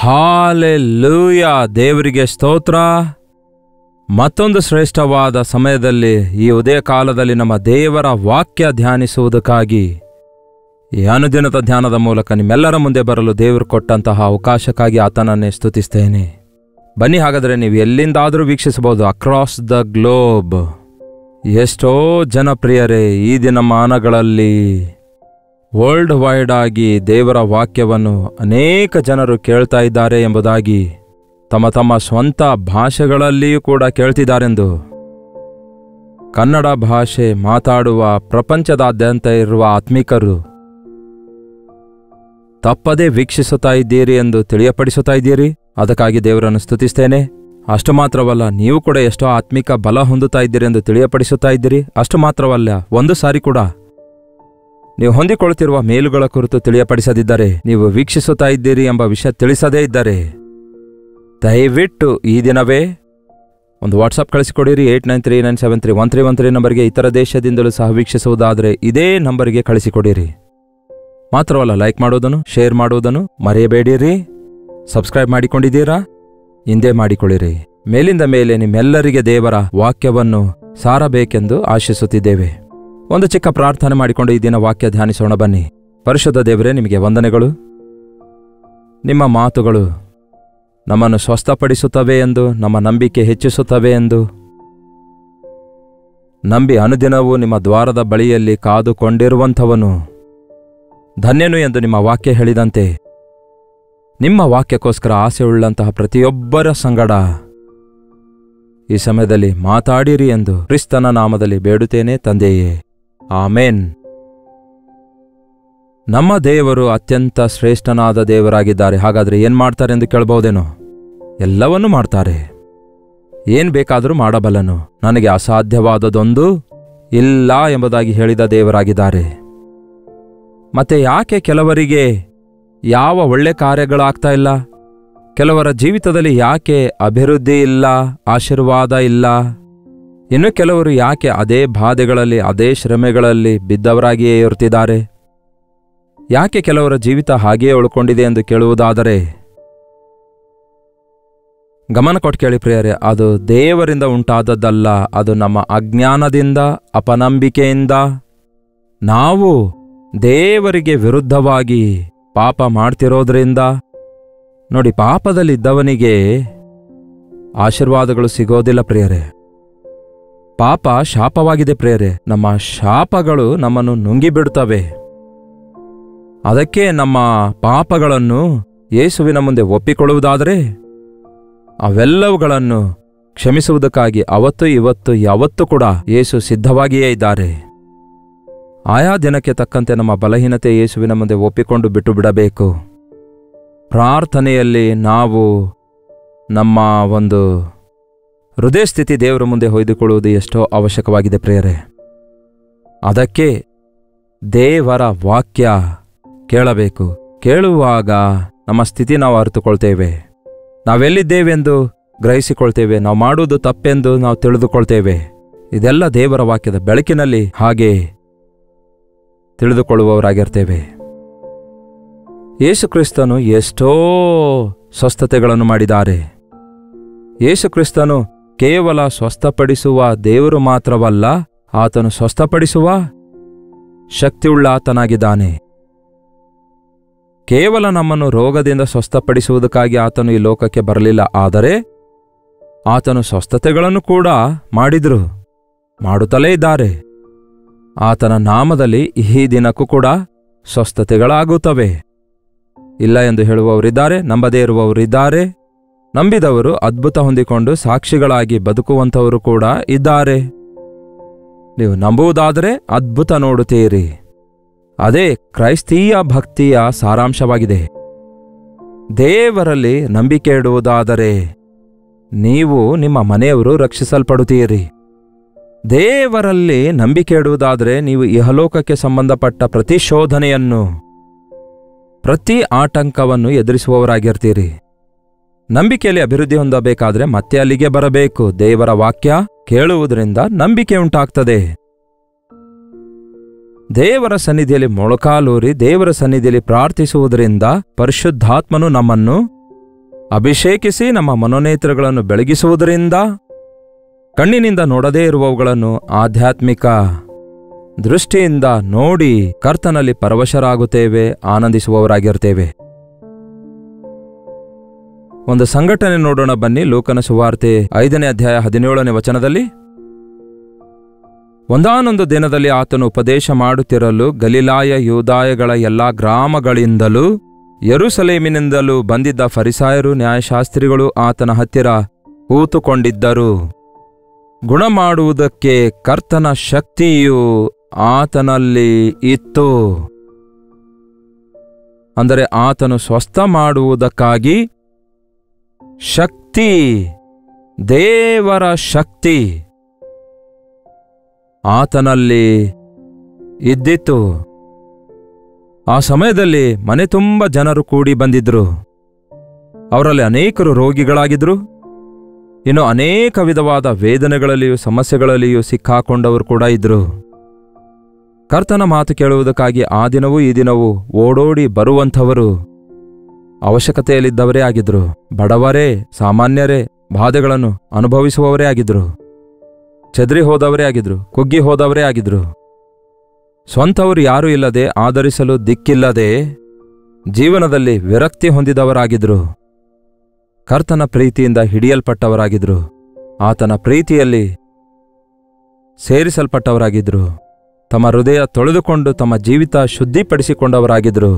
Hallelujah, ದೇವರಿಗೆ ಸ್ತೋತ್ರ. ಮತ್ತೊಂದು ಶ್ರೇಷ್ಠವಾದ ಸಮಯದಲ್ಲಿ ಈ ಉದಯ ಕಾಲದಲ್ಲಿ ನಮ್ಮ ದೇವರ ವಾಕ್ಯ ಧ್ಯಾನಿಸುವುದಕ್ಕಾಗಿ ಈ ಅನುದಿನದ ಧ್ಯಾನದ ಮೂಲಕ ನಿಮ್ಮೆಲ್ಲರ ಮುಂದೆ ಬರಲು ದೇವರು ಕೊಟ್ಟಂತಹ ಅವಕಾಶಕ್ಕಾಗಿ ಆತನನ್ನೇ ಸ್ತುತಿಸ್ತೇನೆ. ಬನ್ನಿ, ಹಾಗಾದರೆ ನೀವು ಎಲ್ಲಿಂದಾದರೂ ವೀಕ್ಷಿಸಬಹುದು. ಅಕ್ರಾಸ್ ದ ಗ್ಲೋಬ್ ಎಷ್ಟೋ ಜನಪ್ರಿಯರೇ ಈ ದಿನಮಾನಗಳಲ್ಲಿ ವರ್ಲ್ಡ್ ವೈಡ್ ಆಗಿ ದೇವರ ವಾಕ್ಯವನ್ನು ಅನೇಕ ಜನರು ಕೇಳ್ತಾ ಇದ್ದಾರೆ ಎಂಬುದಾಗಿ, ತಮ್ಮ ತಮ್ಮ ಸ್ವಂತ ಭಾಷೆಗಳಲ್ಲಿಯೂ ಕೂಡ ಕೇಳ್ತಿದ್ದಾರೆಂದು ಕನ್ನಡ ಭಾಷೆ ಮಾತಾಡುವ ಪ್ರಪಂಚದಾದ್ಯಂತ ಇರುವ ಆತ್ಮಿಕರು ತಪ್ಪದೇ ವೀಕ್ಷಿಸುತ್ತಾ ಇದ್ದೀರಿ ಎಂದು ತಿಳಿಯಪಡಿಸುತ್ತಾ ಇದ್ದೀರಿ. ಅದಕ್ಕಾಗಿ ದೇವರನ್ನು ಸ್ತುತಿಸ್ತೇನೆ. ಅಷ್ಟು ಮಾತ್ರವಲ್ಲ, ನೀವು ಕೂಡ ಎಷ್ಟೋ ಆತ್ಮಿಕ ಬಲ ಹೊಂದುತ್ತಾ ಇದ್ದೀರಿ ಎಂದು ತಿಳಿಯಪಡಿಸುತ್ತಾ ಇದ್ದೀರಿ. ಅಷ್ಟು ಮಾತ್ರವಲ್ಲ, ಒಂದು ಸಾರಿ ಕೂಡ ನೀವು ಹೊಂದಿಕೊಳ್ಳುತ್ತಿರುವ ಮೇಲುಗಳ ಕುರಿತು ತಿಳಿಯಪಡಿಸದಿದ್ದರೆ, ನೀವು ವೀಕ್ಷಿಸುತ್ತಾ ಇದ್ದೀರಿ ಎಂಬ ವಿಷಯ ತಿಳಿಸದೇ ಇದ್ದರೆ, ದಯವಿಟ್ಟು ಈ ದಿನವೇ ಒಂದು ವಾಟ್ಸಪ್ ಕಳಿಸಿಕೊಡಿರಿ. 8939731313 ನಂಬರ್ಗೆ. ಇತರ ದೇಶದಿಂದಲೂ ಸಹ ವೀಕ್ಷಿಸುವುದಾದರೆ ಇದೇ ನಂಬರ್ಗೆ ಕಳಿಸಿಕೊಡಿರಿ. ಮಾತ್ರವಲ್ಲ, ಲೈಕ್ ಮಾಡೋದನ್ನು, ಶೇರ್ ಮಾಡೋದನ್ನು ಮರೆಯಬೇಡಿರಿ. ಸಬ್ಸ್ಕ್ರೈಬ್ ಮಾಡಿಕೊಂಡಿದ್ದೀರಾ? ಹಿಂದೆ ಮಾಡಿಕೊಳ್ಳಿರಿ. ಮೇಲಿಂದ ಮೇಲೆ ನಿಮ್ಮೆಲ್ಲರಿಗೆ ದೇವರ ವಾಕ್ಯವನ್ನು ಸಾರಬೇಕೆಂದು ಆಶಿಸುತ್ತಿದ್ದೇವೆ. ಒಂದು ಚಿಕ್ಕ ಪ್ರಾರ್ಥನೆ ಮಾಡಿಕೊಂಡು ಈ ದಿನ ವಾಕ್ಯ ಧ್ಯಾನಿಸೋಣ ಬನ್ನಿ. ಪರಿಶುದ್ಧ ದೇವರೇ, ನಿಮಗೆ ವಂದನೆಗಳು. ನಿಮ್ಮ ಮಾತುಗಳು ನಮ್ಮನ್ನು ಸ್ವಸ್ಥಪಡಿಸುತ್ತವೆ ಎಂದು, ನಮ್ಮ ನಂಬಿಕೆ ಹೆಚ್ಚಿಸುತ್ತವೆ ಎಂದು ನಂಬಿ ಅನುದಿನವೂ ನಿಮ್ಮ ದ್ವಾರದ ಬಳಿಯಲ್ಲಿ ಕಾದುಕೊಂಡಿರುವಂಥವನು ಧನ್ಯನು ಎಂದು ನಿಮ್ಮ ವಾಕ್ಯ ಹೇಳಿದಂತೆ, ನಿಮ್ಮ ವಾಕ್ಯಕ್ಕೋಸ್ಕರ ಆಸೆಯುಳ್ಳಂತಹ ಪ್ರತಿಯೊಬ್ಬರ ಸಂಗಡ ಈ ಸಮಯದಲ್ಲಿ ಮಾತಾಡಿರಿ ಎಂದು ಕ್ರಿಸ್ತನ ನಾಮದಲ್ಲಿ ಬೇಡುತ್ತೇನೆ ತಂದೆಯೇ, ಆಮೇನ್. ನಮ್ಮ ದೇವರು ಅತ್ಯಂತ ಶ್ರೇಷ್ಠನಾದ ದೇವರಾಗಿದ್ದಾರೆ. ಹಾಗಾದರೆ ಏನು ಮಾಡ್ತಾರೆ ಎಂದು ಕೇಳಬಹುದೇನೋ? ಎಲ್ಲವನ್ನೂ ಮಾಡ್ತಾರೆ. ಏನು ಬೇಕಾದರೂ ಮಾಡಬಲ್ಲನು, ನನಗೆ ಅಸಾಧ್ಯವಾದದೊಂದು ಇಲ್ಲ ಎಂಬುದಾಗಿ ಹೇಳಿದ ದೇವರಾಗಿದ್ದಾರೆ. ಮತ್ತೆ ಯಾಕೆ ಕೆಲವರಿಗೆ ಯಾವ ಒಳ್ಳೆ ಕಾರ್ಯಗಳಾಗ್ತಾ ಇಲ್ಲ? ಕೆಲವರ ಜೀವಿತದಲ್ಲಿ ಯಾಕೆ ಅಭಿವೃದ್ಧಿ ಇಲ್ಲ, ಆಶೀರ್ವಾದ ಇಲ್ಲ? ಇನ್ನು ಕೆಲವರು ಯಾಕೆ ಅದೇ ಬಾಧೆಗಳಲ್ಲಿ, ಅದೇ ಶ್ರಮೆಗಳಲ್ಲಿ ಬಿದ್ದವರಾಗಿಯೇ ಇರುತ್ತಿದ್ದಾರೆ? ಯಾಕೆ ಕೆಲವರ ಜೀವಿತ ಹಾಗೆಯೇ ಉಳ್ಕೊಂಡಿದೆ ಎಂದು ಕೇಳುವುದಾದರೆ, ಗಮನ ಕೊಟ್ಟು ಕೇಳಿ ಪ್ರಿಯರೇ, ಅದು ದೇವರಿಂದ ಉಂಟಾದದ್ದಲ್ಲ. ಅದು ನಮ್ಮ ಅಜ್ಞಾನದಿಂದ, ಅಪನಂಬಿಕೆಯಿಂದ, ನಾವು ದೇವರಿಗೆ ವಿರುದ್ಧವಾಗಿ ಪಾಪ ಮಾಡ್ತಿರೋದ್ರಿಂದ. ನೋಡಿ, ಪಾಪದಲ್ಲಿದ್ದವನಿಗೆ ಆಶೀರ್ವಾದಗಳು ಸಿಗೋದಿಲ್ಲ ಪ್ರಿಯರೇ. ಪಾಪ ಶಾಪವಾಗಿದೆ ಪ್ರಿಯರೇ. ನಮ್ಮ ಶಾಪಗಳು ನಮ್ಮನ್ನು ನುಂಗಿಬಿಡುತ್ತವೆ. ಅದಕ್ಕೆ ನಮ್ಮ ಪಾಪಗಳನ್ನು ಯೇಸುವಿನ ಮುಂದೆ ಒಪ್ಪಿಕೊಳ್ಳುವುದಾದರೆ ಅವೆಲ್ಲವುಗಳನ್ನು ಕ್ಷಮಿಸುವುದಕ್ಕಾಗಿ ಅವತ್ತು ಇವತ್ತು ಯಾವತ್ತೂ ಕೂಡ ಯೇಸು ಸಿದ್ಧವಾಗಿಯೇ ಇದ್ದಾರೆ. ಆಯಾ ದಿನಕ್ಕೆ ತಕ್ಕಂತೆ ನಮ್ಮ ಬಲಹೀನತೆ ಯೇಸುವಿನ ಮುಂದೆ ಒಪ್ಪಿಕೊಂಡು ಬಿಟ್ಟು ಬಿಡಬೇಕು. ಪ್ರಾರ್ಥನೆಯಲ್ಲಿ ನಾವು ನಮ್ಮ ಒಂದು ಹೃದಯ ಸ್ಥಿತಿ ದೇವರ ಮುಂದೆ ಹೊಯ್ದುಕೊಳ್ಳುವುದು ಎಷ್ಟೋ ಅವಶ್ಯಕವಾಗಿದೆ ಪ್ರಿಯರೇ. ಅದಕ್ಕೆ ದೇವರ ವಾಕ್ಯ ಕೇಳಬೇಕು. ಕೇಳುವಾಗ ನಮ್ಮ ಸ್ಥಿತಿ ನಾವು ಅರಿತುಕೊಳ್ತೇವೆ. ನಾವೆಲ್ಲಿದ್ದೇವೆಂದು ಗ್ರಹಿಸಿಕೊಳ್ತೇವೆ. ನಾವು ಮಾಡುವುದು ತಪ್ಪೆಂದು ನಾವು ತಿಳಿದುಕೊಳ್ತೇವೆ. ಇದೆಲ್ಲ ದೇವರ ವಾಕ್ಯದ ಬೆಳಕಿನಲ್ಲಿ ಹಾಗೆ ತಿಳಿದುಕೊಳ್ಳುವವರಾಗಿರ್ತೇವೆ. ಯೇಸುಕ್ರಿಸ್ತನು ಎಷ್ಟೋ ಸ್ವಸ್ಥತೆಗಳನ್ನು ಮಾಡಿದ್ದಾರೆ. ಯೇಸುಕ್ರಿಸ್ತನು ಕೇವಲ ಸ್ವಸ್ಥಪಡಿಸುವ ದೇವರು ಮಾತ್ರವಲ್ಲ, ಆತನು ಸ್ವಸ್ಥಪಡಿಸುವ ಶಕ್ತಿಯುಳ್ಳ ಆತನಾಗಿದ್ದಾನೆ. ಕೇವಲ ನಮ್ಮನ್ನು ರೋಗದಿಂದ ಸ್ವಸ್ಥಪಡಿಸುವುದಕ್ಕಾಗಿ ಆತನು ಈ ಲೋಕಕ್ಕೆ ಬರಲಿಲ್ಲ. ಆದರೆ ಆತನು ಸ್ವಸ್ಥತೆಗಳನ್ನು ಕೂಡ ಮಾಡಿದ್ರು, ಮಾಡುತ್ತಲೇ ಇದ್ದಾರೆ. ಆತನ ನಾಮದಲ್ಲಿ ಈ ದಿನಕ್ಕೂ ಕೂಡ ಸ್ವಸ್ಥತೆಗಳಾಗುತ್ತವೆ. ಇಲ್ಲ ಎಂದು ಹೇಳುವವರಿದ್ದಾರೆ, ನಂಬದೇ ಇರುವವರಿದ್ದಾರೆ. ನಂಬಿದವರು ಅದ್ಭುತ ಹೊಂದಿಕೊಂಡು ಸಾಕ್ಷಿಗಳಾಗಿ ಬದುಕುವಂಥವರು ಕೂಡ ಇದ್ದಾರೆ. ನೀವು ನಂಬುವುದಾದರೆ ಅದ್ಭುತ ನೋಡುತ್ತೀರಿ. ಅದೇ ಕ್ರೈಸ್ತೀಯ ಭಕ್ತಿಯ ಸಾರಾಂಶವಾಗಿದೆ. ದೇವರಲ್ಲಿ ನಂಬಿಕೆ ಇಡುವುದಾದರೆ ನೀವು, ನಿಮ್ಮ ಮನೆಯವರು ರಕ್ಷಿಸಲ್ಪಡುತ್ತೀರಿ. ದೇವರಲ್ಲಿ ನಂಬಿಕೆ ಇಡುವುದಾದರೆ ನೀವು ಇಹಲೋಕಕ್ಕೆ ಸಂಬಂಧಪಟ್ಟ ಪ್ರತಿ ಶೋಧನೆಯನ್ನು, ಪ್ರತಿ ಆಟಂಕವನ್ನು ಎದುರಿಸುವವರಾಗಿರ್ತೀರಿ. ನಂಬಿಕೆಯಲ್ಲಿ ಅಭಿವೃದ್ಧಿ ಹೊಂದಬೇಕಾದ್ರೆ ಮತ್ತೆ ಅಲ್ಲಿಗೆ ಬರಬೇಕು. ದೇವರ ವಾಕ್ಯ ಕೇಳುವುದರಿಂದ ನಂಬಿಕೆ ಉಂಟಾಗ್ತದೆ. ದೇವರ ಸನ್ನಿಧಿಯಲ್ಲಿ ಮೊಳಕಾಲೂರಿ ದೇವರ ಸನ್ನಿಧಿಯಲ್ಲಿ ಪ್ರಾರ್ಥಿಸುವುದರಿಂದ ಪರಿಶುದ್ಧಾತ್ಮನು ನಮ್ಮನ್ನು ಅಭಿಷೇಕಿಸಿ ನಮ್ಮ ಮನೋನೇತ್ರಗಳನ್ನು ಬೆಳಗಿಸುವುದರಿಂದ ಕಣ್ಣಿನಿಂದ ನೋಡದೇ ಇರುವವುಗಳನ್ನು ಆಧ್ಯಾತ್ಮಿಕ ದೃಷ್ಟಿಯಿಂದ ನೋಡಿ ಕರ್ತನಲ್ಲಿ ಪರವಶರಾಗುತ್ತೇವೆ, ಆನಂದಿಸುವವರಾಗಿರ್ತೇವೆ. ಒಂದು ಸಂಘಟನೆ ನೋಡೋಣ ಬನ್ನಿ. ಲೂಕನ ಸುವಾರ್ತೆ 5ನೇ ಅಧ್ಯಾಯ 17ನೇ ವಚನದಲ್ಲಿ, ಒಂದಾನೊಂದು ದಿನದಲ್ಲಿ ಆತನು ಉಪದೇಶ ಮಾಡುತ್ತಿರಲು ಗಲಿಲಾಯ ಯೂದಾಯಗಳ ಎಲ್ಲಾ ಗ್ರಾಮಗಳಿಂದಲೂ ಯೆರೂಸಲೇಮಿನಿಂದಲೂ ಬಂದಿದ್ದ ಫರಿಸಾಯರು ನ್ಯಾಯಶಾಸ್ತ್ರಿಗಳು ಆತನ ಹತ್ತಿರ ಕೂತುಕೊಂಡಿದ್ದರು. ಗುಣಮಾಡುವುದಕ್ಕೆ ಕರ್ತನ ಶಕ್ತಿಯು ಆತನಲ್ಲಿ ಇತ್ತು. ಅಂದರೆ ಆತನು ಸ್ವಸ್ಥ ಮಾಡುವುದಕ್ಕಾಗಿ ಶಕ್ತಿ, ದೇವರ ಶಕ್ತಿ ಆತನಲ್ಲಿ ಇದ್ದಿತ್ತು. ಆ ಸಮಯದಲ್ಲಿ ಮನೆ ತುಂಬ ಜನರು ಕೂಡಿ ಬಂದಿದ್ರು. ಅವರಲ್ಲಿ ಅನೇಕರು ರೋಗಿಗಳಾಗಿದ್ರು. ಇನ್ನು ಅನೇಕ ವಿಧವಾದ ವೇದನೆಗಳಲ್ಲಿಯೂ ಸಮಸ್ಯೆಗಳಲ್ಲಿಯೂ ಸಿಕ್ಕಾಕೊಂಡವರು ಕೂಡ ಇದ್ರು. ಕರ್ತನ ಮಾತು ಕೇಳುವುದಕ್ಕಾಗಿ ಆ ದಿನವೂ ಈ ದಿನವೂ ಓಡೋಡಿ ಬರುವಂಥವರು ಅವಶ್ಯಕತೆಯಲ್ಲಿದ್ದವರೇ ಆಗಿದ್ರು. ಬಡವರೇ, ಸಾಮಾನ್ಯರೇ, ಬಾಧೆಗಳನ್ನು ಅನುಭವಿಸುವವರೇ ಆಗಿದ್ರು. ಚದರಿ ಹೋದವರೇ ಆಗಿದ್ರು, ಕುಗ್ಗಿ ಹೋದವರೇ ಆಗಿದ್ರು. ಸ್ವಂತವರು ಯಾರೂ ಇಲ್ಲದೆ, ಆಧರಿಸಲು ದಿಕ್ಕಿಲ್ಲದೆ ಜೀವನದಲ್ಲಿ ವಿರಕ್ತಿ ಹೊಂದಿದವರಾಗಿದ್ರು. ಕರ್ತನ ಪ್ರೀತಿಯಿಂದ ಹಿಡಿಯಲ್ಪಟ್ಟವರಾಗಿದ್ರು. ಆತನ ಪ್ರೀತಿಯಲ್ಲಿ ಸೇರಿಸಲ್ಪಟ್ಟವರಾಗಿದ್ರು. ತಮ್ಮ ಹೃದಯ ತೊಳೆದುಕೊಂಡು ತಮ್ಮ ಜೀವಿತ ಶುದ್ಧಿಪಡಿಸಿಕೊಂಡವರಾಗಿದ್ರು.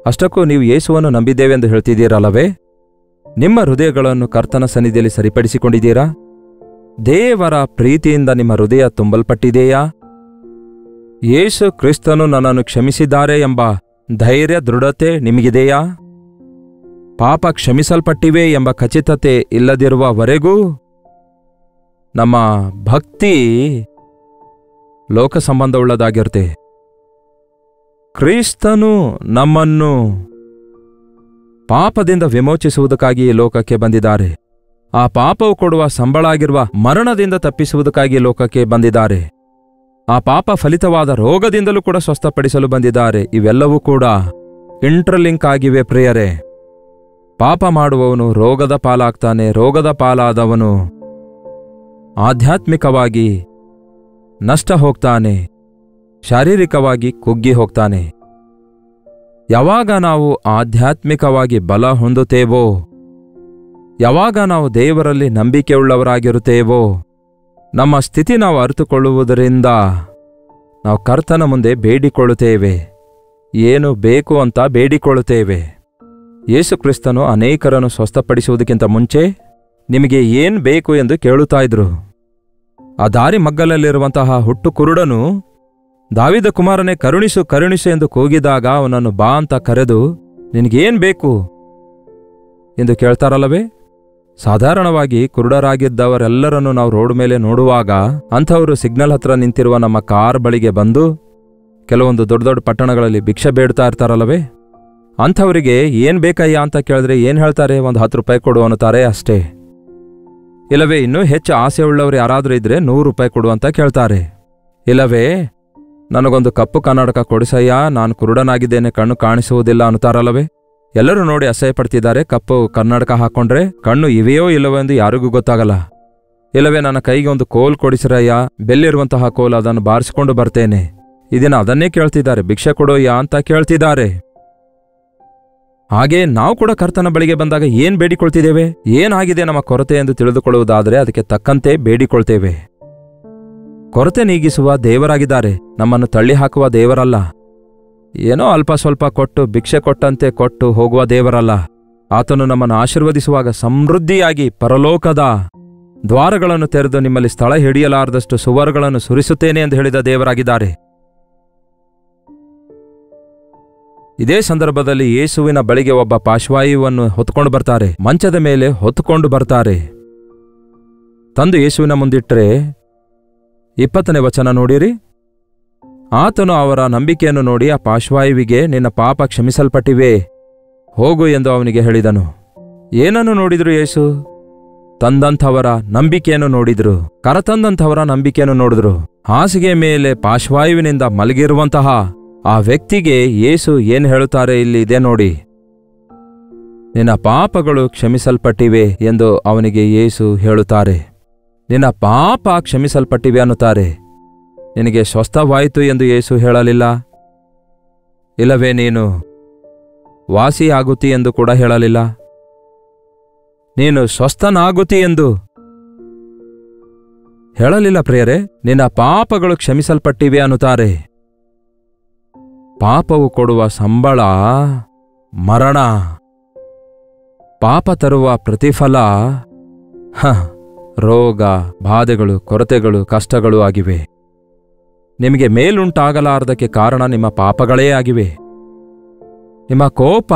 ಅಷ್ಟಕ್ಕೂ ನೀವು ಯೇಸುವನ್ನು ನಂಬಿದ್ದೇವೆಂದು ಹೇಳ್ತಿದ್ದೀರಲ್ಲವೇ? ನಿಮ್ಮ ಹೃದಯಗಳನ್ನು ಕರ್ತನ ಸನ್ನಿಧಿಯಲ್ಲಿ ಸರಿಪಡಿಸಿಕೊಂಡಿದ್ದೀರಾ? ದೇವರ ಪ್ರೀತಿಯಿಂದ ನಿಮ್ಮ ಹೃದಯ ತುಂಬಲ್ಪಟ್ಟಿದೆಯಾ? ಯೇಸು ಕ್ರಿಸ್ತನು ನನ್ನನ್ನು ಕ್ಷಮಿಸಿದ್ದಾರೆ ಎಂಬ ಧೈರ್ಯ, ದೃಢತೆ ನಿಮಗಿದೆಯಾ? ಪಾಪ ಕ್ಷಮಿಸಲ್ಪಟ್ಟಿವೆ ಎಂಬ ಖಚಿತತೆ ಇಲ್ಲದಿರುವವರೆಗೂ ನಮ್ಮ ಭಕ್ತಿ ಲೋಕ ಸಂಬಂಧವುಳ್ಳದಾಗಿರುತ್ತೆ. ಕ್ರಿಸ್ತನು ನಮ್ಮನ್ನು ಪಾಪದಿಂದ ವಿಮೋಚಿಸುವುದಕ್ಕಾಗಿ ಈ ಲೋಕಕ್ಕೆ ಬಂದಿದ್ದಾರೆ. ಆ ಪಾಪವು ಕೊಡುವ ಸಂಬಳ ಆಗಿರುವ ಮರಣದಿಂದ ತಪ್ಪಿಸುವುದಕ್ಕಾಗಿ ಲೋಕಕ್ಕೆ ಬಂದಿದ್ದಾರೆ. ಆ ಪಾಪ ಫಲಿತವಾದ ರೋಗದಿಂದಲೂ ಕೂಡ ಸ್ವಸ್ಥಪಡಿಸಲು ಬಂದಿದ್ದಾರೆ. ಇವೆಲ್ಲವೂ ಕೂಡ ಇಂಟರ್ಲಿಂಕ್ ಆಗಿವೆ ಪ್ರಿಯರೇ. ಪಾಪ ಮಾಡುವವನು ರೋಗದ ಪಾಲಾಗ್ತಾನೆ. ರೋಗದ ಪಾಲಾದವನು ಆಧ್ಯಾತ್ಮಿಕವಾಗಿ ನಷ್ಟ ಹೋಗ್ತಾನೆ, ಶಾರೀರಿಕವಾಗಿ ಕುಗ್ಗಿ ಹೋಗ್ತಾನೆ. ಯಾವಾಗ ನಾವು ಆಧ್ಯಾತ್ಮಿಕವಾಗಿ ಬಲ ಹೊಂದುತ್ತೇವೋ, ಯಾವಾಗ ನಾವು ದೇವರಲ್ಲಿ ನಂಬಿಕೆಯುಳ್ಳವರಾಗಿರುತ್ತೇವೋ, ನಮ್ಮ ಸ್ಥಿತಿ ನಾವು ಅರಿತುಕೊಳ್ಳುವುದರಿಂದ ನಾವು ಕರ್ತನ ಮುಂದೆ ಬೇಡಿಕೊಳ್ಳುತ್ತೇವೆ. ಏನು ಬೇಕು ಅಂತ ಬೇಡಿಕೊಳ್ಳುತ್ತೇವೆ. ಯೇಸು ಕ್ರಿಸ್ತನು ಅನೇಕರನ್ನು ಸ್ವಸ್ಥಪಡಿಸುವುದಕ್ಕಿಂತ ಮುಂಚೆ ನಿಮಗೆ ಏನು ಬೇಕು ಎಂದು ಕೇಳುತ್ತಾ ಇದ್ರು. ಆ ದಾರಿ ಮಗ್ಗಲಲ್ಲಿರುವಂತಹ ಹುಟ್ಟು ಕುರುಡನು ದಾವೀದ ಕುಮಾರನೇ ಕರುಣಿಸು ಕರುಣಿಸು ಎಂದು ಕೂಗಿದಾಗ ಅವನನ್ನು ಬಾ ಅಂತ ಕರೆದು ನಿನಗೇನ್ ಬೇಕು ಎಂದು ಕೇಳ್ತಾರಲ್ಲವೇ? ಸಾಧಾರಣವಾಗಿ ಕುರುಡರಾಗಿದ್ದವರೆಲ್ಲರನ್ನು ನಾವು ರೋಡ್ ಮೇಲೆ ನೋಡುವಾಗ ಅಂಥವರು ಸಿಗ್ನಲ್ ಹತ್ರ ನಿಂತಿರುವ ನಮ್ಮ ಕಾರ್ ಬಳಿಗೆ ಬಂದು ಕೆಲವೊಂದು ದೊಡ್ಡ ದೊಡ್ಡ ಪಟ್ಟಣಗಳಲ್ಲಿ ಭಿಕ್ಷೆ ಬೇಡ್ತಾ ಇರ್ತಾರಲ್ಲವೇ? ಅಂಥವರಿಗೆ ಏನ್ ಬೇಕಯ್ಯ ಅಂತ ಕೇಳಿದ್ರೆ ಏನ್ ಹೇಳ್ತಾರೆ? ಒಂದು 10 ರೂಪಾಯಿ ಕೊಡು ಅನ್ನುತ್ತಾರೆ ಅಷ್ಟೇ. ಇಲ್ಲವೇ ಇನ್ನೂ ಹೆಚ್ಚು ಆಸೆಯುಳ್ಳವರು ಯಾರಾದರೂ ಇದ್ರೆ 100 ರೂಪಾಯಿ ಕೊಡು ಅಂತ ಕೇಳ್ತಾರೆ. ಇಲ್ಲವೇ ನನಗೊಂದು ಕಪ್ಪು ಕನ್ನಡಕ ಕೊಡಿಸಯ್ಯ, ನಾನು ಕುರುಡನಾಗಿದ್ದೇನೆ, ಕಣ್ಣು ಕಾಣಿಸುವುದಿಲ್ಲ ಅನ್ನುತ್ತಾರಲ್ಲವೇ? ಎಲ್ಲರೂ ನೋಡಿ ಅಸಹ್ಯ ಪಡ್ತಿದ್ದಾರೆ. ಕಪ್ಪು ಕನ್ನಡಕ ಹಾಕೊಂಡ್ರೆ ಕಣ್ಣು ಇವೆಯೋ ಇಲ್ಲವೋ ಎಂದು ಯಾರಿಗೂ ಗೊತ್ತಾಗಲ್ಲ. ಇಲ್ಲವೇ ನನ್ನ ಕೈಗೆ ಒಂದು ಕೋಲ್ ಕೊಡಿಸಿರಯ್ಯ, ಬೆಲ್ಲಿರುವಂತಹ ಕೋಲ್, ಅದನ್ನು ಬಾರಿಸಿಕೊಂಡು ಬರ್ತೇನೆ. ಇದನ್ನ ಅದನ್ನೇ ಕೇಳ್ತಿದ್ದಾರೆ. ಭಿಕ್ಷೆ ಕೊಡೋಯ್ಯ ಅಂತ ಕೇಳ್ತಿದ್ದಾರೆ. ಹಾಗೆ ನಾವು ಕೂಡ ಕರ್ತನ ಬಳಿಗೆ ಬಂದಾಗ ಏನ್ ಬೇಡಿಕೊಳ್ತಿದ್ದೇವೆ? ಏನಾಗಿದೆ ನಮ್ಮ ಕೊರತೆ ಎಂದು ತಿಳಿದುಕೊಳ್ಳುವುದಾದರೆ ಅದಕ್ಕೆ ತಕ್ಕಂತೆ ಬೇಡಿಕೊಳ್ತೇವೆ. ಕೊರತೆ ನೀಗಿಸುವ ದೇವರಾಗಿದ್ದಾರೆ, ನಮ್ಮನ್ನು ತಳ್ಳಿ ಹಾಕುವ ದೇವರಲ್ಲ. ಏನೋ ಅಲ್ಪ ಸ್ವಲ್ಪ ಕೊಟ್ಟು ಭಿಕ್ಷೆ ಕೊಟ್ಟಂತೆ ಕೊಟ್ಟು ಹೋಗುವ ದೇವರಲ್ಲ. ಆತನು ನಮ್ಮನ್ನು ಆಶೀರ್ವದಿಸುವಾಗ ಸಮೃದ್ಧಿಯಾಗಿ ಪರಲೋಕದ ದ್ವಾರಗಳನ್ನು ತೆರೆದು ನಿಮ್ಮಲ್ಲಿ ಸ್ಥಳ ಹಿಡಿಯಲಾರದಷ್ಟು ಸುವರ್ಗಳನ್ನು ಸುರಿಸುತ್ತೇನೆ ಎಂದು ಹೇಳಿದ ದೇವರಾಗಿದ್ದಾರೆ. ಇದೇ ಸಂದರ್ಭದಲ್ಲಿ ಯೇಸುವಿನ ಬಳಿಗೆ ಒಬ್ಬ ಪಾರ್ಶ್ವವಾಯುವನ್ನು ಹೊತ್ತುಕೊಂಡು ಬರ್ತಾರೆ. ಮಂಚದ ಮೇಲೆ ಹೊತ್ತುಕೊಂಡು ಬರ್ತಾರೆ. ತಂದು ಯೇಸುವಿನ ಮುಂದಿಟ್ಟರೆ 20ನೇ ವಚನ ನೋಡಿರಿ. ಆತನು ಅವರ ನಂಬಿಕೆಯನ್ನು ನೋಡಿ ಆ ಪಾರ್ಶ್ವವಾಯುವಿಗೆ, ನಿನ್ನ ಪಾಪ ಕ್ಷಮಿಸಲ್ಪಟ್ಟಿವೆ, ಹೋಗು ಎಂದು ಅವನಿಗೆ ಹೇಳಿದನು. ಏನನ್ನು ನೋಡಿದ್ರು ಯೇಸು? ತಂದಂಥವರ ನಂಬಿಕೆಯನ್ನು ನೋಡಿದ್ರು. ಕರತಂದಂಥವರ ನಂಬಿಕೆಯನ್ನು ನೋಡಿದ್ರು. ಹಾಸಿಗೆ ಮೇಲೆ ಪಾರ್ಶ್ವವಾಯುವಿನಿಂದ ಮಲಗಿರುವಂತಹ ಆ ವ್ಯಕ್ತಿಗೆ ಯೇಸು ಏನು ಹೇಳುತ್ತಾರೆ ಇಲ್ಲಿ ಇದೆ ನೋಡಿ. ನಿನ್ನ ಪಾಪಗಳು ಕ್ಷಮಿಸಲ್ಪಟ್ಟಿವೆ ಎಂದು ಅವನಿಗೆ ಯೇಸು ಹೇಳುತ್ತಾರೆ. ನಿನ್ನ ಪಾಪ ಕ್ಷಮಿಸಲ್ಪಟ್ಟಿವೆ ಅನ್ನುತ್ತಾರೆ. ನಿನಗೆ ಸ್ವಸ್ಥವಾಯಿತು ಎಂದು ಯೇಸು ಹೇಳಲಿಲ್ಲ. ಇಲ್ಲವೇ ನೀನು ವಾಸಿಯಾಗುತ್ತಿ ಎಂದು ಕೂಡ ಹೇಳಲಿಲ್ಲ. ನೀನು ಸ್ವಸ್ಥನಾಗುತ್ತಿ ಎಂದು ಹೇಳಲಿಲ್ಲ ಪ್ರಿಯರೇ. ನಿನ್ನ ಪಾಪಗಳು ಕ್ಷಮಿಸಲ್ಪಟ್ಟಿವೆ ಅನ್ನುತ್ತಾರೆ. ಪಾಪವು ಕೊಡುವ ಸಂಬಳ ಮರಣ. ಪಾಪ ತರುವ ಪ್ರತಿಫಲ ರೋಗ, ಬಾಧೆಗಳು, ಕೊರತೆಗಳು, ಕಷ್ಟಗಳು ಆಗಿವೆ. ನಿಮಗೆ ಮೇಲುಂಟಾಗಲಾರದಕ್ಕೆ ಕಾರಣ ನಿಮ್ಮ ಪಾಪಗಳೇ ಆಗಿವೆ. ನಿಮ್ಮ ಕೋಪ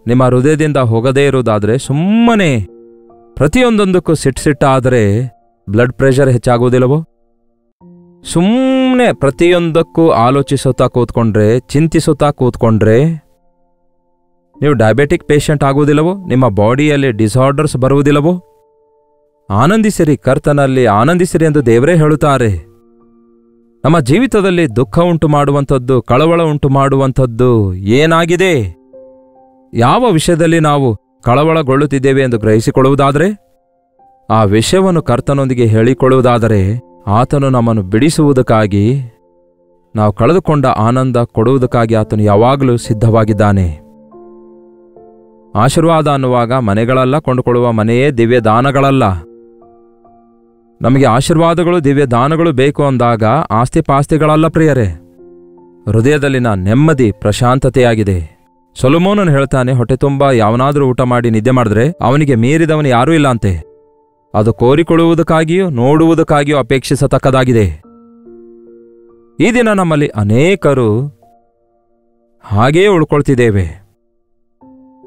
ನಿಮ್ಮ ಹೃದಯದಿಂದ ಹೋಗದೇ ಇರುವುದಾದರೆ, ಸುಮ್ಮನೆ ಪ್ರತಿಯೊಂದೊಂದಕ್ಕೂ ಸಿಟ್ಟಾದರೆ ಬ್ಲಡ್ ಪ್ರೆಷರ್ ಹೆಚ್ಚಾಗುವುದಿಲ್ಲವೋ? ಸುಮ್ಮನೆ ಪ್ರತಿಯೊಂದಕ್ಕೂ ಆಲೋಚಿಸುತ್ತಾ ಕೂತ್ಕೊಂಡ್ರೆ, ಚಿಂತಿಸುತ್ತಾ ಕೂತ್ಕೊಂಡ್ರೆ ನೀವು ಡಯಾಬಿಟಿಕ್ ಪೇಷಂಟ್ ಆಗುವುದಿಲ್ಲವೋ? ನಿಮ್ಮ ಬಾಡಿಯಲ್ಲಿ ಡಿಸಾರ್ಡರ್ಸ್ ಬರುವುದಿಲ್ಲವೋ? ಆನಂದಿಸಿರಿ, ಕರ್ತನಲ್ಲಿ ಆನಂದಿಸಿರಿ ಎಂದು ದೇವರೇ ಹೇಳುತ್ತಾರೆ. ನಮ್ಮ ಜೀವಿತದಲ್ಲಿ ದುಃಖ ಉಂಟು ಮಾಡುವಂಥದ್ದು, ಕಳವಳ ಉಂಟು ಮಾಡುವಂಥದ್ದು ಏನಾಗಿದೆ? ಯಾವ ವಿಷಯದಲ್ಲಿ ನಾವು ಕಳವಳಗೊಳ್ಳುತ್ತಿದ್ದೇವೆ ಎಂದು ಗ್ರಹಿಸಿಕೊಳ್ಳುವುದಾದರೆ, ಆ ವಿಷಯವನ್ನು ಕರ್ತನೊಂದಿಗೆ ಹೇಳಿಕೊಳ್ಳುವುದಾದರೆ, ಆತನು ನಮ್ಮನ್ನು ಬಿಡಿಸುವುದಕ್ಕಾಗಿ, ನಾವು ಕಳೆದುಕೊಂಡ ಆನಂದ ಕೊಡುವುದಕ್ಕಾಗಿ ಆತನು ಯಾವಾಗಲೂ ಸಿದ್ಧವಾಗಿದ್ದಾನೆ. ಆಶೀರ್ವಾದ ಅನ್ನುವಾಗ ಮನೆಗಳಲ್ಲ, ಕೊಂಡುಕೊಳ್ಳುವ ಮನೆಯೇ ದಿವ್ಯ ದಾನಗಳಲ್ಲ. ನಮಗೆ ಆಶೀರ್ವಾದಗಳು, ದಿವ್ಯ ದಾನಗಳು ಬೇಕು ಅಂದಾಗ ಆಸ್ತಿಪಾಸ್ತಿಗಳಲ್ಲ ಪ್ರಿಯರೇ. ಹೃದಯದಲ್ಲಿನ ನೆಮ್ಮದಿ, ಪ್ರಶಾಂತತೆಯಾಗಿದೆ. ಸೊಲೊಮೋನನು ಹೇಳ್ತಾನೆ, ಹೊಟ್ಟೆ ತುಂಬ ಯಾವನಾದರೂ ಊಟ ಮಾಡಿ ನಿದ್ದೆ ಮಾಡಿದ್ರೆ ಅವನಿಗೆ ಮೀರಿದವನು ಯಾರೂ ಇಲ್ಲ ಅಂತೆ. ಅದು ಕೋರಿಕೊಳ್ಳುವುದಕ್ಕಾಗಿಯೂ ನೋಡುವುದಕ್ಕಾಗಿಯೂ ಅಪೇಕ್ಷಿಸತಕ್ಕದಾಗಿದೆ. ಈ ದಿನ ನಮ್ಮಲ್ಲಿ ಅನೇಕರು ಹಾಗೇ ಉಳ್ಕೊಳ್ತಿದ್ದೇವೆ.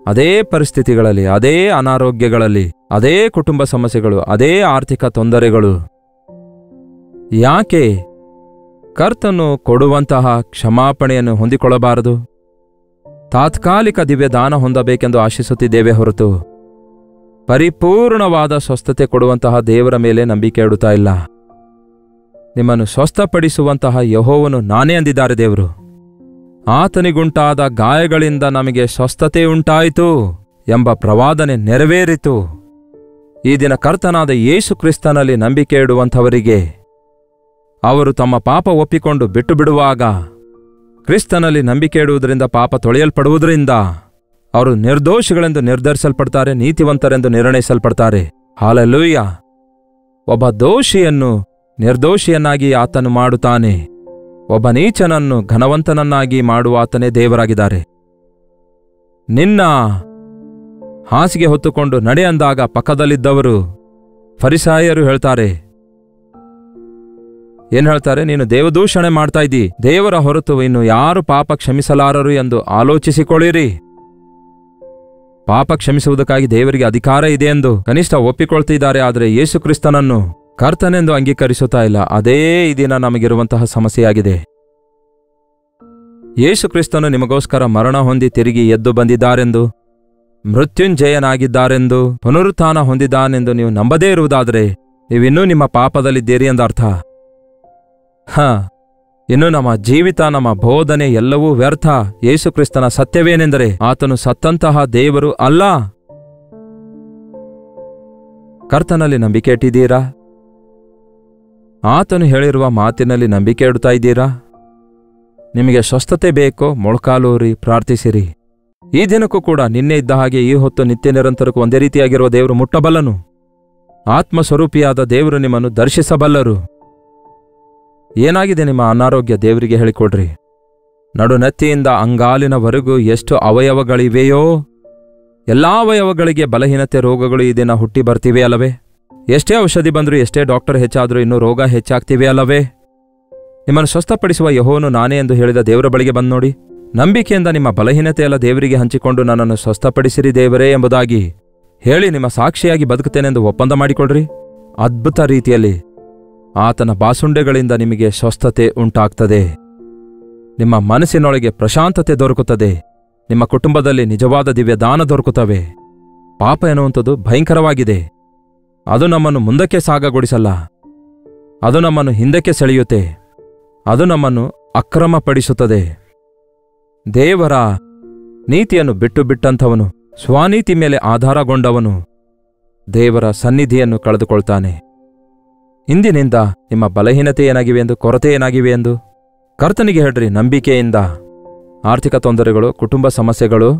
ಅದೇ ಪರಿಸ್ಥಿತಿಗಳಲ್ಲಿ, ಅದೇ ಅನಾರೋಗ್ಯಗಳಲ್ಲಿ, ಅದೇ ಕುಟುಂಬ ಸಮಸ್ಯೆಗಳು, ಅದೇ ಆರ್ಥಿಕ ತೊಂದರೆಗಳು. ಯಾಕೆ ಕರ್ತನು ಕೊಡುವಂತಹ ಕ್ಷಮಾಪಣೆಯನ್ನು ಹೊಂದಿಕೊಳ್ಳಬಾರದು? ತಾತ್ಕಾಲಿಕ ದಿವ್ಯ ದಾನ ಹೊಂದಬೇಕೆಂದು ಆಶಿಸುತ್ತಿದ್ದೇವೆ ಹೊರತು ಪರಿಪೂರ್ಣವಾದ ಸ್ವಸ್ಥತೆ ಕೊಡುವಂತಹ ದೇವರ ಮೇಲೆ ನಂಬಿಕೆ ಇಡುತ್ತಾ ಇಲ್ಲ. ನಿಮ್ಮನ್ನು ಸ್ವಸ್ಥಪಡಿಸುವಂತಹ ಯೆಹೋವನು ನಾನೇ ಅಂದಿದ್ದಾರೆ ದೇವರು. ಆತನಿಗುಂಟಾದ ಗಾಯಗಳಿಂದ ನಮಗೆ ಸ್ವಸ್ಥತೆ ಉಂಟಾಯಿತು ಎಂಬ ಪ್ರವಾದನೆ ನೆರವೇರಿತು. ಈ ದಿನ ಕರ್ತನಾದ ಯೇಸು ಕ್ರಿಸ್ತನಲ್ಲಿ ನಂಬಿಕೆ ಇಡುವಂಥವರಿಗೆ, ಅವರು ತಮ್ಮ ಪಾಪ ಒಪ್ಪಿಕೊಂಡು ಬಿಟ್ಟು ಬಿಡುವಾಗ, ಕ್ರಿಸ್ತನಲ್ಲಿ ನಂಬಿಕೆ ಇಡುವುದರಿಂದ, ಪಾಪ ತೊಳೆಯಲ್ಪಡುವುದರಿಂದ ಅವರು ನಿರ್ದೋಷಿಗಳೆಂದು ನಿರ್ಧರಿಸಲ್ಪಡ್ತಾರೆ, ನೀತಿವಂತರೆಂದು ನಿರ್ಣಯಿಸಲ್ಪಡ್ತಾರೆ. ಹಾಲೆಲೂಯ! ಒಬ್ಬ ದೋಷಿಯನ್ನು ನಿರ್ದೋಷಿಯನ್ನಾಗಿ ಆತನು ಮಾಡುತ್ತಾನೆ. ಒಬ್ಬ ನೀಚನನ್ನು ಘನವಂತನನ್ನಾಗಿ ಮಾಡುವ ಆತನೇ ದೇವರಾಗಿದ್ದಾರೆ. ನಿನ್ನ ಹಾಸಿಗೆ ಹೊತ್ತುಕೊಂಡು ನಡೆ ಅಂದಾಗ ಪಕ್ಕದಲ್ಲಿದ್ದವರು ಫರಿಸಾಯರು ಹೇಳ್ತಾರೆ, ಏನ್ ಹೇಳ್ತಾರೆ? ನೀನು ದೇವದೂಷಣೆ ಮಾಡ್ತಾ ಇದ್ದಿ, ದೇವರ ಹೊರತು ಇನ್ನು ಯಾರು ಪಾಪ ಕ್ಷಮಿಸಲಾರರು ಎಂದು ಆಲೋಚಿಸಿಕೊಳ್ಳಿರಿ. ಪಾಪ ಕ್ಷಮಿಸುವುದಕ್ಕಾಗಿ ದೇವರಿಗೆ ಅಧಿಕಾರ ಇದೆ ಎಂದು ಕನಿಷ್ಠ ಒಪ್ಪಿಕೊಳ್ತಿದ್ದಾರೆ. ಆದರೆ ಯೇಸು ಕ್ರಿಸ್ತನನ್ನು ಕರ್ತನೆಂದು ಅಂಗೀಕರಿಸುತ್ತಾ ಇಲ್ಲ. ಅದೇ ಈ ದಿನ ನಮಗಿರುವಂತಹ ಸಮಸ್ಯೆಯಾಗಿದೆ. ಯೇಸು ಕ್ರಿಸ್ತನು ನಿಮಗೋಸ್ಕರ ಮರಣ ಹೊಂದಿ ತಿರುಗಿ ಎದ್ದು ಬಂದಿದ್ದಾರೆಂದು, ಮೃತ್ಯುಂಜಯನಾಗಿದ್ದಾರೆಂದು, ಪುನರುತ್ಥಾನ ಹೊಂದಿದ್ದಾನೆಂದು ನೀವು ನಂಬದೇ ಇರುವುದಾದರೆ ನೀವಿನ್ನೂ ನಿಮ್ಮ ಪಾಪದಲ್ಲಿದ್ದೀರಿ ಎಂದರ್ಥ. ಇನ್ನು ನಮ್ಮ ಜೀವಿತ, ನಮ್ಮ ಬೋಧನೆ ಎಲ್ಲವೂ ವ್ಯರ್ಥ. ಯೇಸು ಕ್ರಿಸ್ತನ ಸತ್ಯವೇನೆಂದರೆ ಆತನು ಸತ್ತಂತಹ ದೇವರು ಅಲ್ಲ. ಕರ್ತನಲ್ಲಿ ನಂಬಿಕೆ ಇಟ್ಟಿದ್ದೀರಾ? ಆತನು ಹೇಳಿರುವ ಮಾತಿನಲ್ಲಿ ನಂಬಿಕೆ ಇಡುತ್ತಾ ಇದ್ದೀರಾ? ನಿಮಗೆ ಸ್ವಸ್ಥತೆ ಬೇಕೋ? ಮೊಳಕಾಲೂರಿ ಪ್ರಾರ್ಥಿಸಿರಿ. ಈ ದಿನಕ್ಕೂ ಕೂಡ ನಿನ್ನೆ ಇದ್ದ ಹಾಗೆ ಈ ಹೊತ್ತು ನಿತ್ಯ ನಿರಂತರಕ್ಕೂ ಒಂದೇ ರೀತಿಯಾಗಿರುವ ದೇವರು ಮುಟ್ಟಬಲ್ಲನು. ಆತ್ಮಸ್ವರೂಪಿಯಾದ ದೇವರು ನಿಮ್ಮನ್ನು ದರ್ಶಿಸಬಲ್ಲರು. ಏನಾಗಿದೆ ನಿಮ್ಮ ಅನಾರೋಗ್ಯ? ದೇವರಿಗೆ ಹೇಳಿಕೊಡ್ರಿ. ನಡುನೆತ್ತಿಯಿಂದ ಅಂಗಾಲಿನವರೆಗೂ ಎಷ್ಟು ಅವಯವಗಳಿವೆಯೋ, ಎಲ್ಲಾ ಅವಯವಗಳಿಗೆ ಬಲಹೀನತೆ, ರೋಗಗಳು ಈ ದಿನ ಹುಟ್ಟಿ ಬರ್ತಿವೆ ಅಲ್ಲವೇ? ಎಷ್ಟೇ ಔಷಧಿ ಬಂದರೂ, ಎಷ್ಟೇ ಡಾಕ್ಟರ್ ಹೆಚ್ಚಾದರೂ ಇನ್ನೂ ರೋಗ ಹೆಚ್ಚಾಗ್ತಿವೆ ಅಲ್ಲವೇ? ನಿಮ್ಮನ್ನು ಸ್ವಸ್ಥಪಡಿಸುವ ಯೆಹೋವನು ನಾನೇ ಎಂದು ಹೇಳಿದ ದೇವರ ಬಳಿಗೆ ಬಂದು ನೋಡಿ. ನಂಬಿಕೆಯಿಂದ ನಿಮ್ಮ ಬಲಹೀನತೆಯೆಲ್ಲ ದೇವರಿಗೆ ಹಂಚಿಕೊಂಡು ನನ್ನನ್ನು ಸ್ವಸ್ಥಪಡಿಸಿರಿ ದೇವರೇ ಎಂಬುದಾಗಿ ಹೇಳಿ ನಿಮ್ಮ ಸಾಕ್ಷಿಯಾಗಿ ಬದುಕುತ್ತೇನೆಂದು ಒಪ್ಪಂದ ಮಾಡಿಕೊಳ್ಳ್ರಿ. ಅದ್ಭುತ ರೀತಿಯಲ್ಲಿ ಆತನ ಬಾಸುಂಡೆಗಳಿಂದ ನಿಮಗೆ ಸ್ವಸ್ಥತೆ ಉಂಟಾಗ್ತದೆ. ನಿಮ್ಮ ಮನಸ್ಸಿನೊಳಗೆ ಪ್ರಶಾಂತತೆ ದೊರಕುತ್ತದೆ. ನಿಮ್ಮ ಕುಟುಂಬದಲ್ಲಿ ನಿಜವಾದ ದಿವ್ಯ ದಾನ ದೊರಕುತ್ತವೆ. ಪಾಪ ಎನ್ನುವಂಥದ್ದು ಭಯಂಕರವಾಗಿದೆ. ಅದು ನಮ್ಮನ್ನು ಮುಂದಕ್ಕೆ ಸಾಗಗೊಳಿಸಲ್ಲ. ಅದು ನಮ್ಮನ್ನು ಹಿಂದಕ್ಕೆ ಸೆಳೆಯುತ್ತೆ. ಅದು ನಮ್ಮನ್ನು ಅಕ್ರಮಪಡಿಸುತ್ತದೆ. ದೇವರ ನೀತಿಯನ್ನು ಬಿಟ್ಟು ಬಿಟ್ಟಂಥವನು ಸ್ವಾನೀತಿ ಮೇಲೆ ಆಧಾರಗೊಂಡವನು ದೇವರ ಸನ್ನಿಧಿಯನ್ನು ಕಳೆದುಕೊಳ್ತಾನೆ. ಇಂದಿನಿಂದ ನಿಮ್ಮ ಬಲಹೀನತೆ ಏನಾಗಿವೆ ಎಂದು, ಕೊರತೆ ಏನಾಗಿವೆ ಎಂದು ಕರ್ತನಿಗೆ ಹೇಳ್ರಿ. ನಂಬಿಕೆಯಿಂದ ಆರ್ಥಿಕ ತೊಂದರೆಗಳು, ಕುಟುಂಬ ಸಮಸ್ಯೆಗಳು,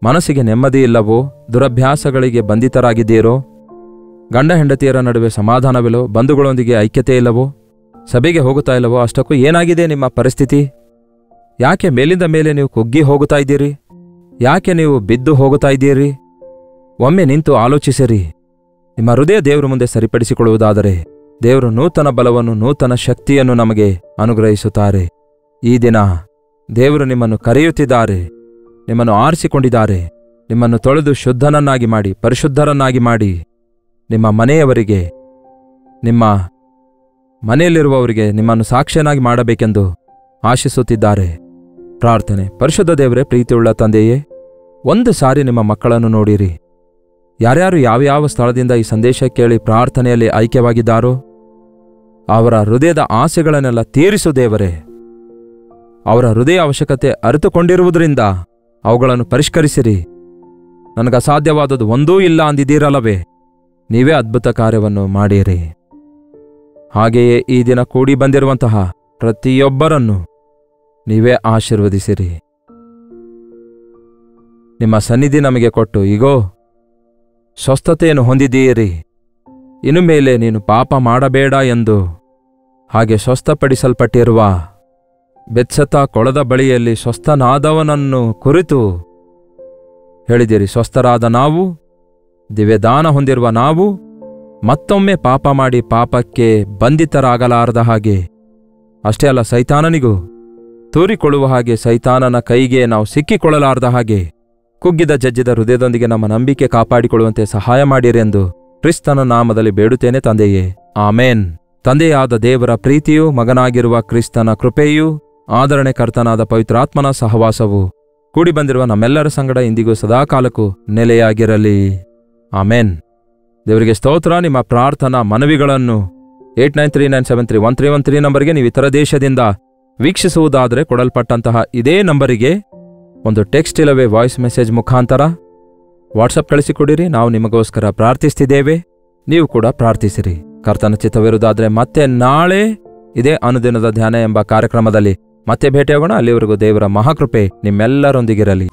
ಮನಸ್ಸಿಗೆ ನೆಮ್ಮದಿ ಇಲ್ಲವೋ, ದುರಭ್ಯಾಸಗಳಿಗೆ ಬಂಧಿತರಾಗಿದ್ದೀರೋ, ಗಂಡ ಹೆಂಡತಿಯರ ನಡುವೆ ಸಮಾಧಾನವಿಲ್ಲವೋ, ಬಂಧುಗಳೊಂದಿಗೆ ಐಕ್ಯತೆ ಇಲ್ಲವೋ, ಸಭೆಗೆ ಹೋಗುತ್ತಾ ಇಲ್ಲವೋ, ಅಷ್ಟಕ್ಕೂ ಏನಾಗಿದೆ ನಿಮ್ಮ ಪರಿಸ್ಥಿತಿ? ಯಾಕೆ ಮೇಲಿಂದ ಮೇಲೆ ನೀವು ಕುಗ್ಗಿ ಹೋಗುತ್ತಾ ಇದ್ದೀರಿ? ಯಾಕೆ ನೀವು ಬಿದ್ದು ಹೋಗುತ್ತಾ ಇದ್ದೀರಿ? ಒಮ್ಮೆ ನಿಂತು ಆಲೋಚಿಸಿರಿ. ನಿಮ್ಮ ಹೃದಯ ದೇವರ ಮುಂದೆ ಸರಿಪಡಿಸಿಕೊಳ್ಳುವುದಾದರೆ ದೇವರು ನೂತನ ಬಲವನ್ನು, ನೂತನ ಶಕ್ತಿಯನ್ನು ನಮಗೆ ಅನುಗ್ರಹಿಸುತ್ತಾರೆ. ಈ ದಿನ ದೇವರು ನಿಮ್ಮನ್ನು ಕರೆಯುತ್ತಿದ್ದಾರೆ, ನಿಮ್ಮನ್ನು ಆರಿಸಿಕೊಂಡಿದ್ದಾರೆ. ನಿಮ್ಮನ್ನು ತೊಳೆದು ಶುದ್ಧನನ್ನಾಗಿ ಮಾಡಿ, ಪರಿಶುದ್ಧರನ್ನಾಗಿ ಮಾಡಿ, ನಿಮ್ಮ ಮನೆಯವರಿಗೆ, ನಿಮ್ಮ ಮನೆಯಲ್ಲಿರುವವರಿಗೆ ನಿಮ್ಮನ್ನು ಸಾಕ್ಷಿಯನ್ನಾಗಿ ಮಾಡಬೇಕೆಂದು ಆಶಿಸುತ್ತಿದ್ದಾರೆ. ಪ್ರಾರ್ಥನೆ. ಪರಿಶುದ್ಧ ದೇವರೇ, ಪ್ರೀತಿಯುಳ್ಳ ತಂದೆಯೇ, ಒಂದು ಸಾರಿ ನಿಮ್ಮ ಮಕ್ಕಳನ್ನು ನೋಡಿರಿ. ಯಾರ್ಯಾರು ಯಾವ್ಯಾವ ಸ್ಥಳದಿಂದ ಈ ಸಂದೇಶ ಕೇಳಿ ಪ್ರಾರ್ಥನೆಯಲ್ಲಿ ಐಕ್ಯವಾಗಿದ್ದಾರೋ ಅವರ ಹೃದಯದ ಆಸೆಗಳನ್ನೆಲ್ಲ ತೀರಿಸು ದೇವರೇ. ಅವರ ಹೃದಯ ಅವಶ್ಯಕತೆ ಅರಿತುಕೊಂಡಿರುವುದರಿಂದ ಅವುಗಳನ್ನು ಪರಿಷ್ಕರಿಸಿರಿ. ನನಗಸಾಧ್ಯವಾದದ್ದು ಒಂದೂ ಇಲ್ಲ ಅಂದಿದ್ದೀರಲ್ಲವೇ, ನೀವೇ ಅದ್ಭುತ ಕಾರ್ಯವನ್ನು ಮಾಡಿರಿ. ಹಾಗೆಯೇ ಈ ದಿನ ಕೂಡಿ ಬಂದಿರುವಂತಹ ಪ್ರತಿಯೊಬ್ಬರನ್ನು ನೀವೇ ಆಶೀರ್ವದಿಸಿರಿ. ನಿಮ್ಮ ಸನ್ನಿಧಿ ನಮಗೆ ಕೊಟ್ಟು, ಇಗೋ ಸ್ವಸ್ಥತೆಯನ್ನು ಹೊಂದಿದ್ದೀರಿ, ಇನ್ನು ಮೇಲೆ ನೀನು ಪಾಪ ಮಾಡಬೇಡ ಎಂದು, ಹಾಗೆ ಸ್ವಸ್ಥಪಡಿಸಲ್ಪಟ್ಟಿರುವ ಬೆತ್ಸೆತಾ ಕೊಳದ ಬಳಿಯಲ್ಲಿ ಸ್ವಸ್ಥನಾದವನನ್ನು ಕುರಿತು ಹೇಳಿದಿರಿ. ಸ್ವಸ್ಥರಾದ ನಾವು, ದಿವ್ಯದಾನ ಹೊಂದಿರುವ ನಾವು ಮತ್ತೊಮ್ಮೆ ಪಾಪ ಮಾಡಿ ಪಾಪಕ್ಕೆ ಬಂಧಿತರಾಗಲಾರದ ಹಾಗೆ, ಅಷ್ಟೇ ಅಲ್ಲ ಸೈತಾನನಿಗೂ ತೂರಿಕೊಳ್ಳುವ ಹಾಗೆ, ಸೈತಾನನ ಕೈಗೆ ನಾವು ಸಿಕ್ಕಿಕೊಳ್ಳಲಾರದ ಹಾಗೆ ಕುಗ್ಗಿದ ಜಜ್ಜಿದ ಹೃದಯದೊಂದಿಗೆ ನಮ್ಮ ನಂಬಿಕೆ ಕಾಪಾಡಿಕೊಳ್ಳುವಂತೆ ಸಹಾಯ ಮಾಡಿರೆಂದು ಕ್ರಿಸ್ತನ ನಾಮದಲ್ಲಿ ಬೇಡುತ್ತೇನೆ ತಂದೆಯೇ, ಆಮೇನ್. ತಂದೆಯಾದ ದೇವರ ಪ್ರೀತಿಯೂ, ಮಗನಾಗಿರುವ ಕ್ರಿಸ್ತನ ಕೃಪೆಯೂ, ಆದರಣೆಕರ್ತನಾದ ಪವಿತ್ರಾತ್ಮನ ಸಹವಾಸವು ಕೂಡಿ ಬಂದಿರುವ ನಮ್ಮೆಲ್ಲರ ಸಂಗಡ ಇಂದಿಗೂ ಸದಾಕಾಲಕ್ಕೂ ನೆಲೆಯಾಗಿರಲಿ. ಆಮೇನ್. ದೇವರಿಗೆ ಸ್ತೋತ್ರ. ನಿಮ್ಮ ಪ್ರಾರ್ಥನಾ ಮನವಿಗಳನ್ನು 8939731313 ನಂಬರ್ಗೆ ನೀವು ಇತರ ದೇಶದಿಂದ ವೀಕ್ಷಿಸುವುದಾದರೆ ಕೊಡಲ್ಪಟ್ಟಂತಹ ಇದೇ ನಂಬರಿಗೆ ಒಂದು ಟೆಕ್ಸ್ಟ್ ಇಲ್ಲವೇ ವಾಯ್ಸ್ ಮೆಸೇಜ್ ಮುಖಾಂತರ ವಾಟ್ಸಪ್ ಕಳಿಸಿಕೊಡಿರಿ. ನಾವು ನಿಮಗೋಸ್ಕರ ಪ್ರಾರ್ಥಿಸ್ತಿದ್ದೇವೆ, ನೀವು ಕೂಡ ಪ್ರಾರ್ಥಿಸಿರಿ. ಕರ್ತನ ಚಿತ್ತವಿರುವುದಾದರೆ ಮತ್ತೆ ನಾಳೆ ಇದೇ ಅನುದಿನದ ಧ್ಯಾನ ಎಂಬ ಕಾರ್ಯಕ್ರಮದಲ್ಲಿ ಮತ್ತೆ ಭೇಟಿಯಾಗೋಣ. ಅಲ್ಲಿವರೆಗೂ ದೇವರ ಮಹಾಕೃಪೆ ನಿಮ್ಮೆಲ್ಲರೊಂದಿಗಿರಲಿ.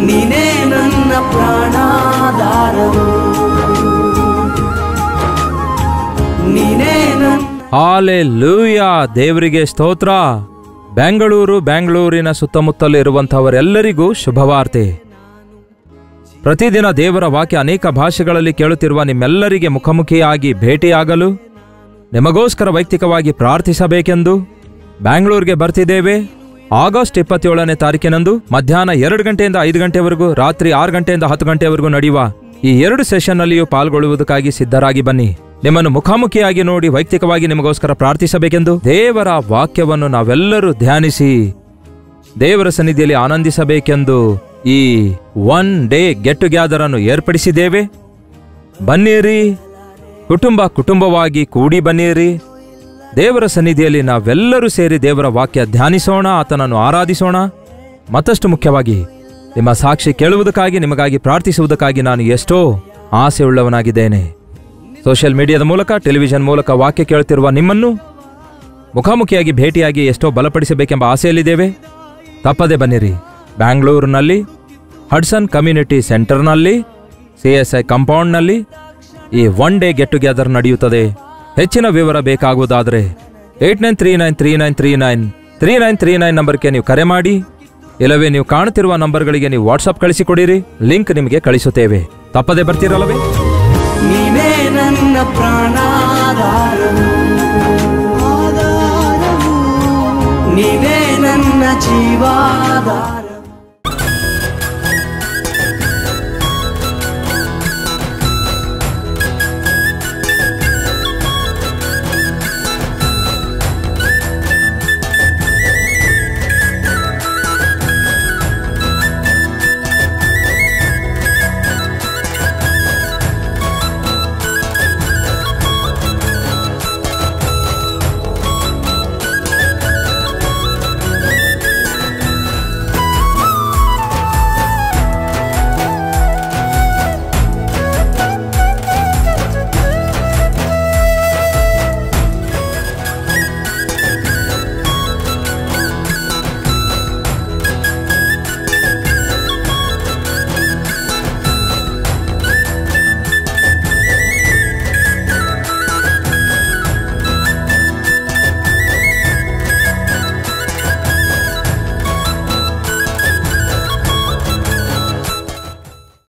ನೀನೇ ನನ್ನ ಪ್ರಾಣಾಧಾರವು, ನೀನೇ ನನ್ನ. ಹಾಲೆಲೂಯಾ. ದೇವರಿಗೆ ಸ್ತೋತ್ರ. ಬೆಂಗಳೂರಿನ ಸುತ್ತಮುತ್ತಲಿರುವಂಥವರೆಲ್ಲರಿಗೂ ಶುಭವಾರ್ತೆ. ಪ್ರತಿದಿನ ದೇವರ ವಾಕ್ಯ ಅನೇಕ ಭಾಷೆಗಳಲ್ಲಿ ಕೇಳುತ್ತಿರುವ ನಿಮ್ಮೆಲ್ಲರಿಗೆ ಮುಖಾಮುಖಿಯಾಗಿ ಭೇಟಿಯಾಗಲು, ನಿಮಗೋಸ್ಕರ ವೈಯಕ್ತಿಕವಾಗಿ ಪ್ರಾರ್ಥಿಸಬೇಕೆಂದು ಬ್ಯಾಂಗ್ಳೂರ್ಗೆ ಬರ್ತಿದ್ದೇವೆ. ಆಗಸ್ಟ್ 27ನೇ ತಾರೀಕಿನಂದು ಮಧ್ಯಾಹ್ನ 2 ಗಂಟೆಯಿಂದ 5 ಗಂಟೆವರೆಗೂ, ರಾತ್ರಿ 6 ಗಂಟೆಯಿಂದ 10 ಗಂಟೆವರೆಗೂ ನಡೆಯುವ ಈ 2 ಸೆಷನ್ನಲ್ಲಿಯೂ ಪಾಲ್ಗೊಳ್ಳುವುದಕ್ಕಾಗಿ ಸಿದ್ಧರಾಗಿ ಬನ್ನಿ. ನಿಮ್ಮನ್ನು ಮುಖಾಮುಖಿಯಾಗಿ ನೋಡಿ ವೈಯಕ್ತಿಕವಾಗಿ ನಿಮಗೋಸ್ಕರ ಪ್ರಾರ್ಥಿಸಬೇಕೆಂದು ದೇವರ ವಾಕ್ಯವನ್ನು ನಾವೆಲ್ಲರೂ ಧ್ಯಾನಿಸಿ ದೇವರ ಸನ್ನಿಧಿಯಲ್ಲಿ ಆನಂದಿಸಬೇಕೆಂದು ಈ 1 ಡೇ ಗೆಟ್ ಟುಗ್ಯಾದರ್ ಅನ್ನು ಏರ್ಪಡಿಸಿದ್ದೇವೆ. ಬನ್ನಿರಿ, ಕುಟುಂಬವಾಗಿ ಕೂಡಿ ಬನ್ನಿರಿ. ದೇವರ ಸನ್ನಿಧಿಯಲ್ಲಿ ನಾವೆಲ್ಲರೂ ಸೇರಿ ದೇವರ ವಾಕ್ಯ ಧ್ಯಾನಿಸೋಣ, ಆತನನ್ನು ಆರಾಧಿಸೋಣ. ಮತ್ತಷ್ಟು ಮುಖ್ಯವಾಗಿ ನಿಮ್ಮ ಸಾಕ್ಷಿ ಕೇಳುವುದಕ್ಕಾಗಿ, ನಿಮಗಾಗಿ ಪ್ರಾರ್ಥಿಸುವುದಕ್ಕಾಗಿ ನಾನು ಎಷ್ಟೋ ಆಸೆಯುಳ್ಳವನಾಗಿದ್ದೇನೆ. ಸೋಷಿಯಲ್ ಮೀಡಿಯಾದ ಮೂಲಕ, ಟೆಲಿವಿಷನ್ ಮೂಲಕ ವಾಕ್ಯ ಕೇಳುತ್ತಿರುವ ನಿಮ್ಮನ್ನು ಮುಖಾಮುಖಿಯಾಗಿ ಭೇಟಿಯಾಗಿ ಎಷ್ಟೋ ಬಲಪಡಿಸಬೇಕೆಂಬ ಆಸೆಯಲ್ಲಿದ್ದೇವೆ. ತಪ್ಪದೆ ಬನ್ನಿರಿ. ಬ್ಯಾಂಗ್ಳೂರಿನಲ್ಲಿ ಹಡ್ಸನ್ ಕಮ್ಯುನಿಟಿ ಸೆಂಟರ್ನಲ್ಲಿ CSI ಕಾಂಪೌಂಡ್ನಲ್ಲಿ ಈ 1 ಡೇ ಗೆಟ್ ಟುಗ್ಯಾದರ್ ನಡೆಯುತ್ತದೆ. ಹೆಚ್ಚಿನ ವಿವರ ಬೇಕಾಗುವುದಾದರೆ 8939393939 ನಂಬರ್ಗೆ ನೀವು ಕರೆ ಮಾಡಿ, ಇಲ್ಲವೇ ನೀವು ಕಾಣುತ್ತಿರುವ ನಂಬರ್ಗಳಿಗೆ ನೀವು ವಾಟ್ಸಪ್ ಕಳಿಸಿಕೊಡಿರಿ. ಲಿಂಕ್ ನಿಮಗೆ ಕಳಿಸುತ್ತೇವೆ. ತಪ್ಪದೆ ಬರ್ತೀರಲ್ಲವೇ? ನೀನೇ ನನ್ನ ಪ್ರಾಣಾಧಾರವು, ನೀನೇ ನನ್ನ ಜೀವಾಧಾರ.